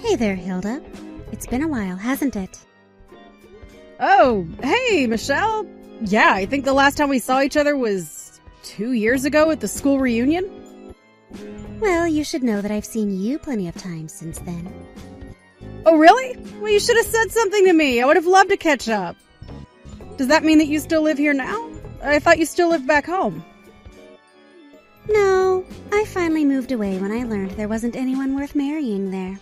Hey there, Hilda. It's been a while, hasn't it? Oh, hey, Michelle. Yeah, I think the last time we saw each other was 2 years ago at the school reunion. Well, you should know that I've seen you plenty of times since then. Oh, really? Well, you should have said something to me. I would have loved to catch up. Does that mean that you still live here now? I thought you still lived back home. No, I finally moved away when I learned there wasn't anyone worth marrying there.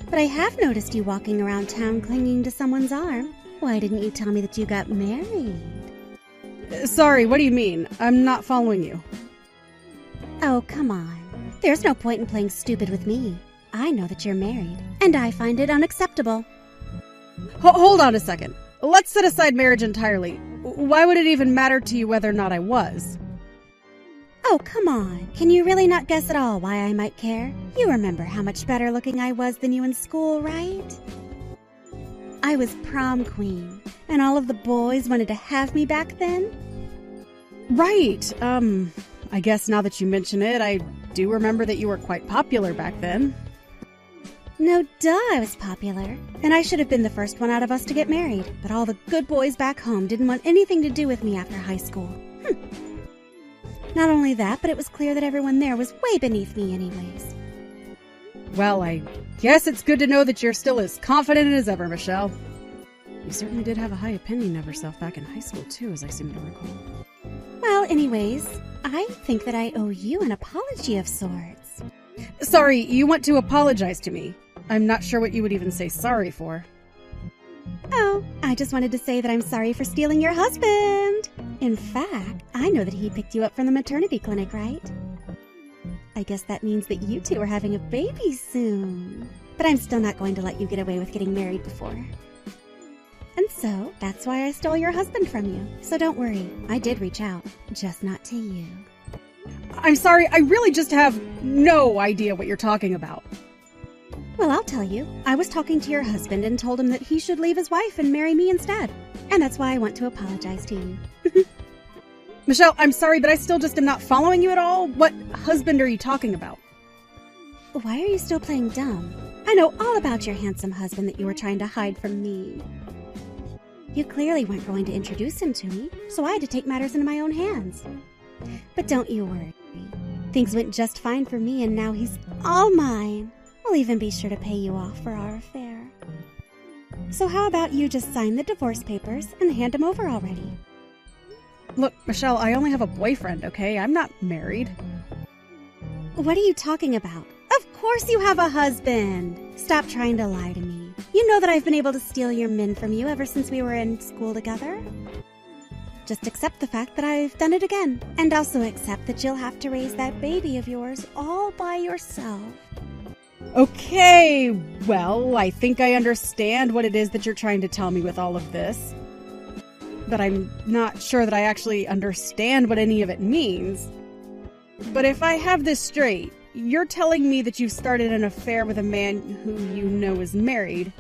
But I have noticed you walking around town clinging to someone's arm. Why didn't you tell me that you got married? Sorry, what do you mean? I'm not following you. Oh, come on. There's no point in playing stupid with me. I know that you're married, and I find it unacceptable. Hold on a second. Let's set aside marriage entirely. Why would it even matter to you whether or not I was? Oh, come on. Can you really not guess at all why I might care? You remember how much better looking I was than you in school, right? I was prom queen, and all of the boys wanted to have me back then. Right. I guess now that you mention it, I do remember that you were quite popular back then. No duh, I was popular, and I should have been the first one out of us to get married, but all the good boys back home didn't want anything to do with me after high school. Not only that, but it was clear that everyone there was way beneath me anyways. Well, I guess it's good to know that you're still as confident as ever, Michelle. You certainly did have a high opinion of yourself back in high school, too, as I seem to recall. Well, anyways, I think that I owe you an apology of sorts. Sorry, you want to apologize to me. I'm not sure what you would even say sorry for. Oh, I just wanted to say that I'm sorry for stealing your husband. In fact, I know that he picked you up from the maternity clinic, right? I guess that means that you two are having a baby soon. But I'm still not going to let you get away with getting married before. And so, that's why I stole your husband from you. So don't worry, I did reach out, just not to you. I'm sorry, I really just have no idea what you're talking about. Well, I'll tell you. I was talking to your husband and told him that he should leave his wife and marry me instead. And that's why I want to apologize to you. Michelle, I'm sorry, but I still just am not following you at all. What husband are you talking about? Why are you still playing dumb? I know all about your handsome husband that you were trying to hide from me. You clearly weren't going to introduce him to me, so I had to take matters into my own hands. But don't you worry. Things went just fine for me, and now he's all mine. I'll even be sure to pay you off for our affair. So how about you just sign the divorce papers and hand them over already? Look, Michelle, I only have a boyfriend, okay? I'm not married. What are you talking about? Of course you have a husband! Stop trying to lie to me. You know that I've been able to steal your men from you ever since we were in school together. Just accept the fact that I've done it again. And also accept that you'll have to raise that baby of yours all by yourself. Okay, well, I think I understand what it is that you're trying to tell me with all of this. But I'm not sure that I actually understand what any of it means. But if I have this straight, you're telling me that you've started an affair with a man who you know is married,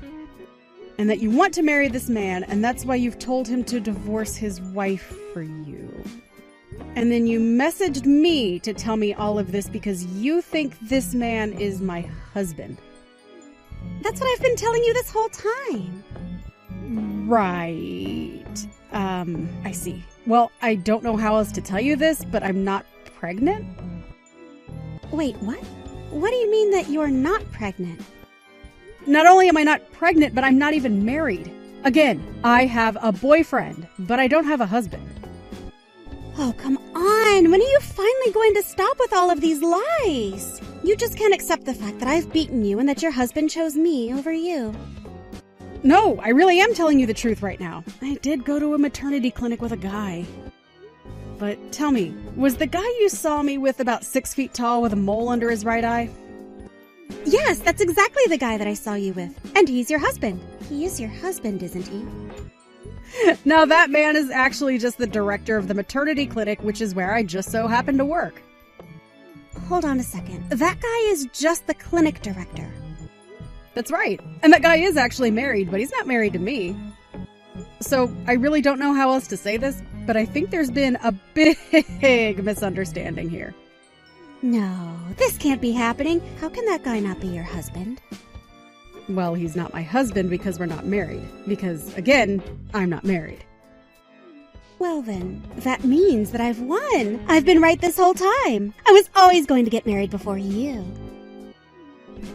and that you want to marry this man, and that's why you've told him to divorce his wife for you. And then you messaged me to tell me all of this because you think this man is my husband. That's what I've been telling you this whole time. Right. I see. Well, I don't know how else to tell you this, but I'm not pregnant? Wait, what? What do you mean that you're not pregnant? Not only am I not pregnant, but I'm not even married. Again, I have a boyfriend, but I don't have a husband. Oh, come on! When are you finally going to stop with all of these lies? You just can't accept the fact that I've beaten you and that your husband chose me over you. No, I really am telling you the truth right now. I did go to a maternity clinic with a guy. But tell me, was the guy you saw me with about 6 feet tall with a mole under his right eye? Yes, that's exactly the guy that I saw you with. And he's your husband. He is your husband, isn't he? Now that man is actually just the director of the maternity clinic, which is where I just so happen to work. Hold on a second. That guy is just the clinic director. That's right. And that guy is actually married, but he's not married to me. So I really don't know how else to say this, but I think there's been a big misunderstanding here. No, this can't be happening. How can that guy not be your husband? Well, he's not my husband because we're not married. Because, again, I'm not married. Well then, that means that I've won. I've been right this whole time. I was always going to get married before you.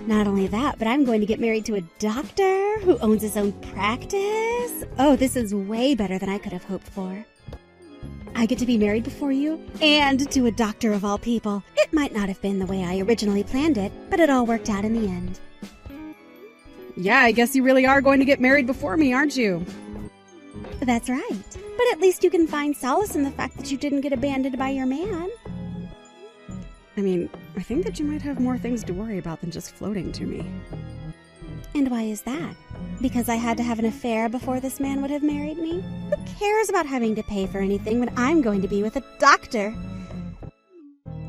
Not only that, but I'm going to get married to a doctor who owns his own practice. Oh, this is way better than I could have hoped for. I get to be married before you, and to a doctor of all people. It might not have been the way I originally planned it, but it all worked out in the end. Yeah, I guess you really are going to get married before me, aren't you? That's right. But at least you can find solace in the fact that you didn't get abandoned by your man. I mean, I think that you might have more things to worry about than just floating to me. And why is that? Because I had to have an affair before this man would have married me? Who cares about having to pay for anything when I'm going to be with a doctor?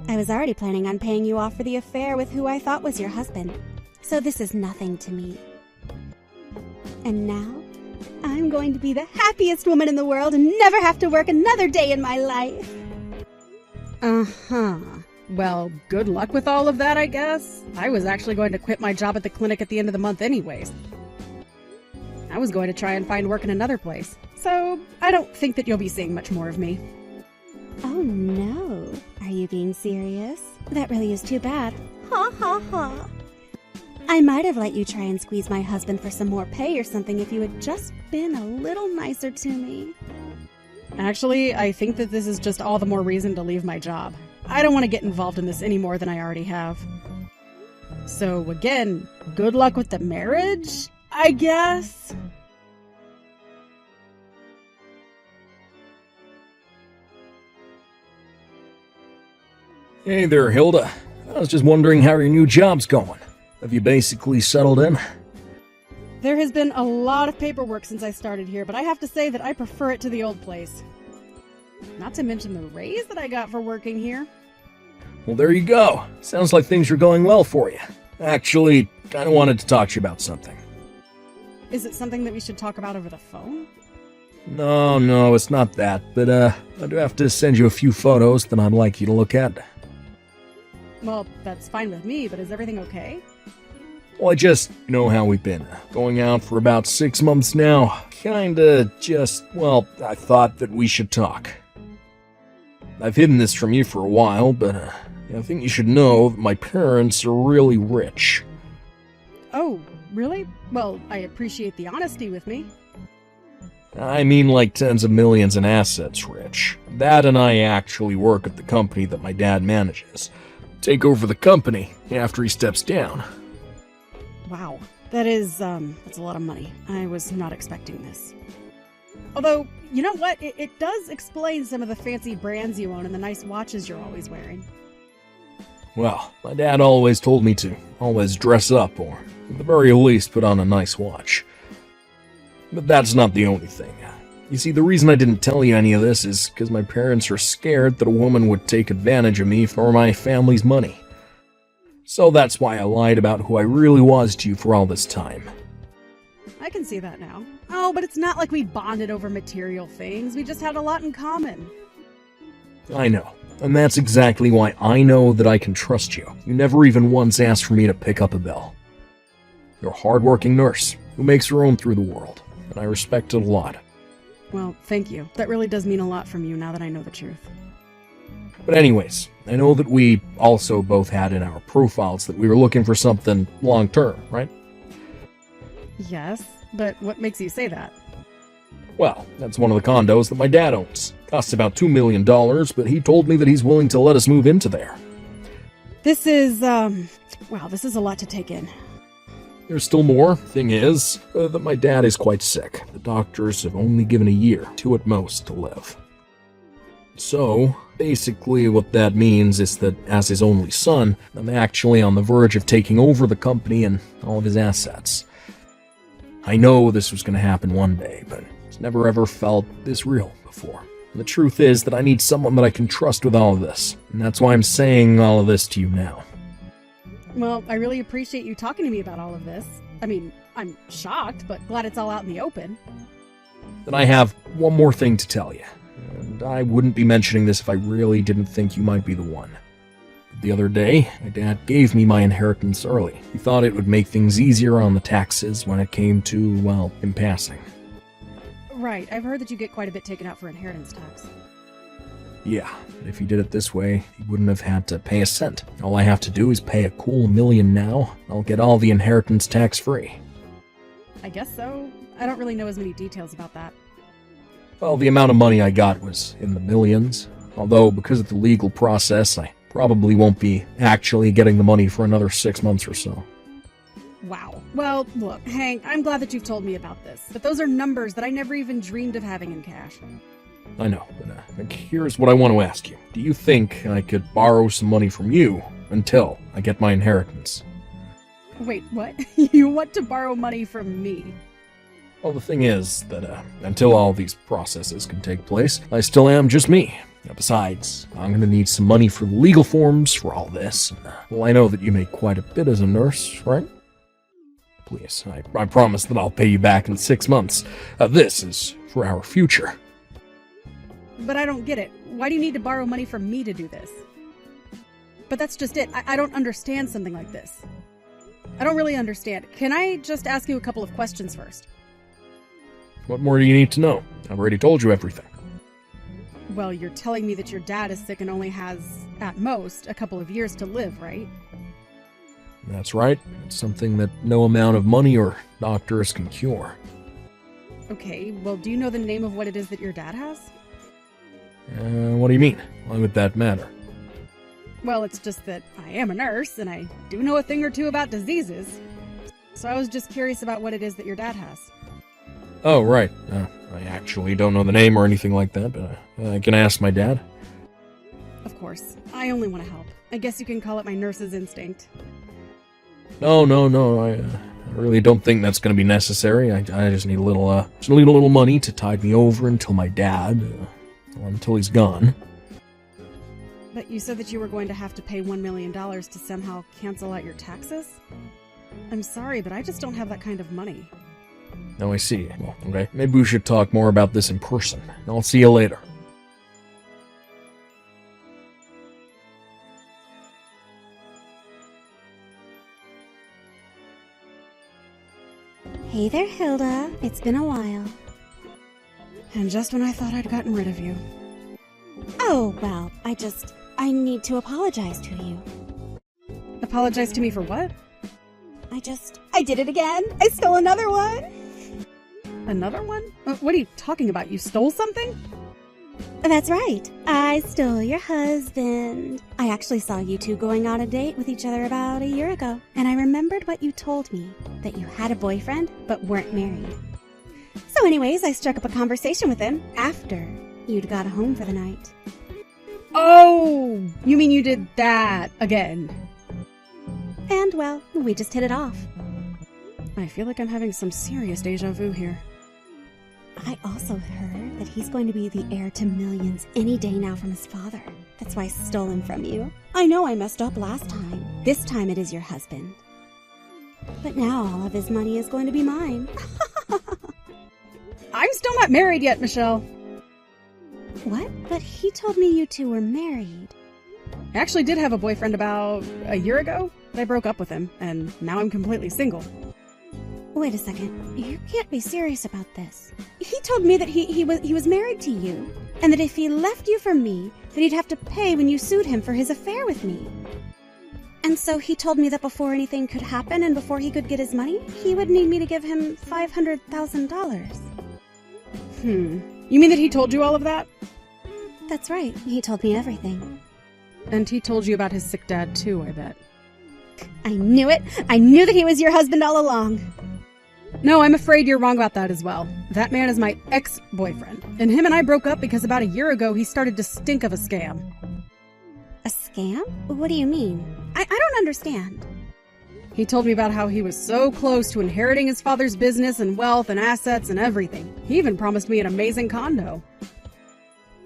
I was already planning on paying you off for the affair with who I thought was your husband. So this is nothing to me. And now, I'm going to be the happiest woman in the world and never have to work another day in my life. Uh-huh. Well, good luck with all of that, I guess. I was actually going to quit my job at the clinic at the end of the month anyways. I was going to try and find work in another place. So, I don't think that you'll be seeing much more of me. Oh no. Are you being serious? That really is too bad. Ha ha ha. I might have let you try and squeeze my husband for some more pay or something if you had just been a little nicer to me. Actually, I think that this is just all the more reason to leave my job. I don't want to get involved in this any more than I already have. So again, good luck with the marriage, I guess? Hey there, Hilda. I was just wondering how your new job's going. Have you basically settled in? There has been a lot of paperwork since I started here, but I have to say that I prefer it to the old place. Not to mention the raise that I got for working here. Well, there you go. Sounds like things are going well for you. Actually, I wanted to talk to you about something. Is it something that we should talk about over the phone? No, it's not that, but I do have to send you a few photos that I'd like you to look at. Well, that's fine with me, but is everything okay? Well, you know how we've been. Going out for about 6 months now. I thought that we should talk. I've hidden this from you for a while, but I think you should know that my parents are really rich. Oh, really? Well, I appreciate the honesty with me. I mean like tens of millions in assets rich. Dad and I actually work at the company that my dad manages. Take over the company after he steps down. Wow, that's a lot of money. I was not expecting this. Although, you know what? It does explain some of the fancy brands you own and the nice watches you're always wearing. Well, my dad always told me to always dress up, or at the very least put on a nice watch. But that's not the only thing. You see, the reason I didn't tell you any of this is because my parents are scared that a woman would take advantage of me for my family's money. So that's why I lied about who I really was to you for all this time. I can see that now. Oh, but it's not like we bonded over material things. We just had a lot in common. I know, and that's exactly why I know that I can trust you. You never even once asked for me to pick up a bill. You're a hard-working nurse who makes her own through the world, and I respect it a lot. Well, thank you. That really does mean a lot from you now that I know the truth. But anyways, I know that we also both had in our profiles that we were looking for something long-term, right? Yes, but what makes you say that? Well, that's one of the condos that my dad owns. Costs about $2 million, but he told me that he's willing to let us move into there. This is a lot to take in. There's still more. Thing is, that my dad is quite sick. The doctors have only given a year, 2 at most, to live. So, basically what that means is that as his only son, I'm actually on the verge of taking over the company and all of his assets. I know this was going to happen one day, but it's never ever felt this real before. And the truth is that I need someone that I can trust with all of this, and that's why I'm saying all of this to you now. Well, I really appreciate you talking to me about all of this. I mean, I'm shocked, but glad it's all out in the open. Then I have one more thing to tell you, and I wouldn't be mentioning this if I really didn't think you might be the one. The other day, my dad gave me my inheritance early. He thought it would make things easier on the taxes when it came to, well, him passing. Right, I've heard that you get quite a bit taken out for inheritance tax. Yeah, but if he did it this way, he wouldn't have had to pay a cent. All I have to do is pay a cool $1 million now. I'll get all the inheritance tax-free. I guess so. I don't really know as many details about that. Well, the amount of money I got was in the millions. Although, because of the legal process, I probably won't be actually getting the money for another 6 months or so. Wow. Well, look, Hank, I'm glad that you've told me about this, but those are numbers that I never even dreamed of having in cash. I know, but here's what I want to ask you. Do you think I could borrow some money from you until I get my inheritance? Wait, what? You want to borrow money from me? Well, the thing is that until all these processes can take place, I still am just me. Besides, I'm going to need some money for legal forms for all this. Well, I know that you make quite a bit as a nurse, right? Please, I promise that I'll pay you back in 6 months. This is for our future. But I don't get it. Why do you need to borrow money from me to do this? But that's just it. I don't understand something like this. I don't really understand. Can I just ask you a couple of questions first? What more do you need to know? I've already told you everything. Well, you're telling me that your dad is sick and only has, at most, a couple of years to live, right? That's right. It's something that no amount of money or doctors can cure. Okay, well, do you know the name of what it is that your dad has? What do you mean? Why would that matter? Well, it's just that I am a nurse, and I do know a thing or two about diseases. So I was just curious about what it is that your dad has. Oh, right. I actually don't know the name or anything like that, but I can ask my dad. Of course. I only want to help. I guess you can call it my nurse's instinct. No. I really don't think that's going to be necessary. I just need a little money to tide me over until my dad, until he's gone. But you said that you were going to have to pay $1 million to somehow cancel out your taxes? I'm sorry, but I just don't have that kind of money. Oh, I see. Well, okay. Maybe we should talk more about this in person. I'll see you later. Hey there, Hilda. It's been a while. And just when I thought I'd gotten rid of you. Oh, well, I need to apologize to you. Apologize to me for what? I did it again. I stole another one. Another one? What are you talking about? You stole something? That's right. I stole your husband. I actually saw you two going on a date with each other about a year ago, and I remembered what you told me, that you had a boyfriend but weren't married. So anyways, I struck up a conversation with him after you'd got home for the night. Oh, you mean you did that again? And, well, we just hit it off. I feel like I'm having some serious deja vu here. I also heard that he's going to be the heir to millions any day now from his father. That's why I stole him from you. I know I messed up last time. This time it is your husband. But now all of his money is going to be mine. I'm still not married yet, Michelle. What? But he told me you two were married. I actually did have a boyfriend about a year ago, but I broke up with him, and now I'm completely single. Wait a second. You can't be serious about this. He told me that he was married to you, and that if he left you for me, that he'd have to pay when you sued him for his affair with me. And so he told me that before anything could happen and before he could get his money, he would need me to give him $500,000. You mean that he told you all of that? That's right. He told me everything. And he told you about his sick dad too, I bet. I knew it. I knew that he was your husband all along. No, I'm afraid you're wrong about that as well. That man is my ex-boyfriend, and him and I broke up because about a year ago he started to stink of a scam. A scam? What do you mean? I don't understand. He told me about how he was so close to inheriting his father's business and wealth and assets and everything. He even promised me an amazing condo.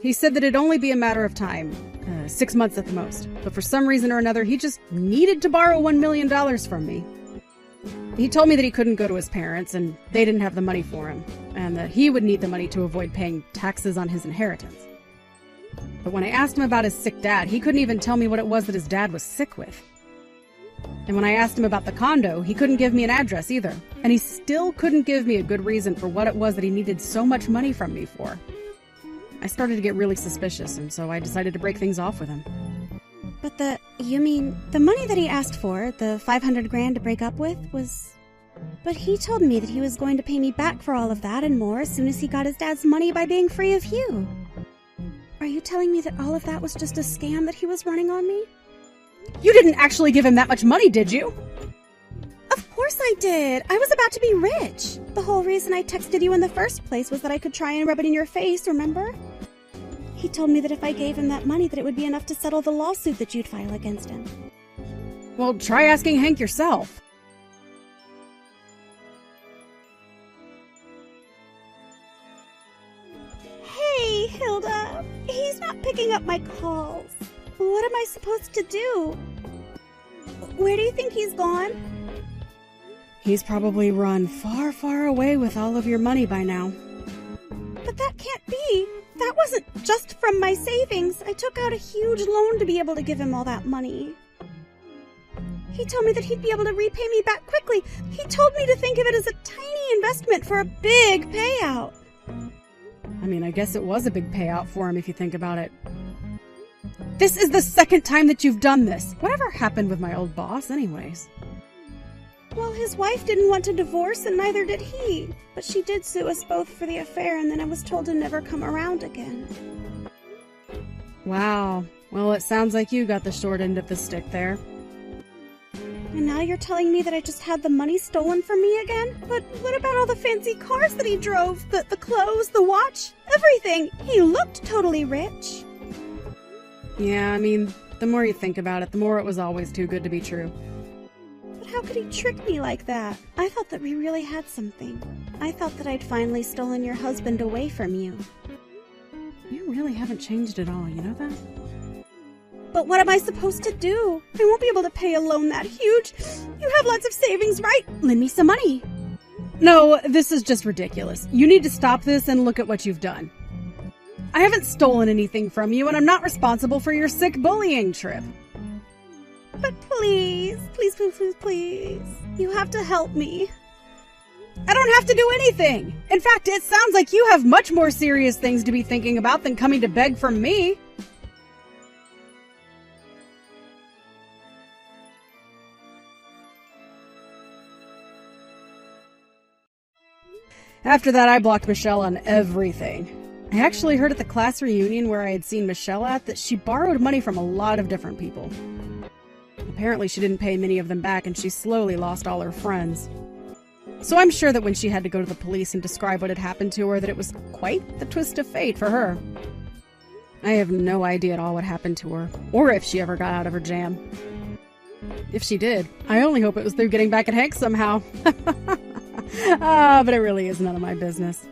He said that it'd only be a matter of time, 6 months at the most, but for some reason or another he just needed to borrow $1 million from me. He told me that he couldn't go to his parents and they didn't have the money for him, and that he would need the money to avoid paying taxes on his inheritance. But when I asked him about his sick dad, he couldn't even tell me what it was that his dad was sick with. And when I asked him about the condo, he couldn't give me an address either. And he still couldn't give me a good reason for what it was that he needed so much money from me for. I started to get really suspicious, and so I decided to break things off with him. But you mean, the money that he asked for, the 500 grand to break up with, was... But he told me that he was going to pay me back for all of that and more as soon as he got his dad's money by being free of you. Are you telling me that all of that was just a scam that he was running on me? You didn't actually give him that much money, did you? Of course I did. I was about to be rich. The whole reason I texted you in the first place was that I could try and rub it in your face, remember? He told me that if I gave him that money that it would be enough to settle the lawsuit that you'd file against him. Well, try asking Hank yourself. Hey, Hilda. He's not picking up my calls. What am I supposed to do? Where do you think he's gone? He's probably run far, far away with all of your money by now. But that can't be. That wasn't just from my savings. I took out a huge loan to be able to give him all that money. He told me that he'd be able to repay me back quickly. He told me to think of it as a tiny investment for a big payout. I mean, I guess it was a big payout for him if you think about it. This is the second time that you've done this. Whatever happened with my old boss, anyways? Well, his wife didn't want to divorce, and neither did he. But she did sue us both for the affair, and then I was told to never come around again. Wow. Well, it sounds like you got the short end of the stick there. And now you're telling me that I just had the money stolen from me again? But what about all the fancy cars that he drove? The clothes, the watch, everything? He looked totally rich. Yeah, I mean, the more you think about it, the more it was always too good to be true. But how could he trick me like that? I thought that we really had something. I thought that I'd finally stolen your husband away from you. You really haven't changed at all, you know that? But what am I supposed to do? I won't be able to pay a loan that huge. You have lots of savings, right? Lend me some money. No, this is just ridiculous. You need to stop this and look at what you've done. I haven't stolen anything from you, and I'm not responsible for your sick bullying trip. But please, please, please, please, please. You have to help me. I don't have to do anything. In fact, it sounds like you have much more serious things to be thinking about than coming to beg from me. After that, I blocked Michelle on everything. I actually heard at the class reunion where I had seen Michelle at that she borrowed money from a lot of different people. Apparently she didn't pay many of them back, and she slowly lost all her friends. So I'm sure that when she had to go to the police and describe what had happened to her, that it was quite the twist of fate for her. I have no idea at all what happened to her, or if she ever got out of her jam. If she did, I only hope it was through getting back at Hank somehow. But it really is none of my business.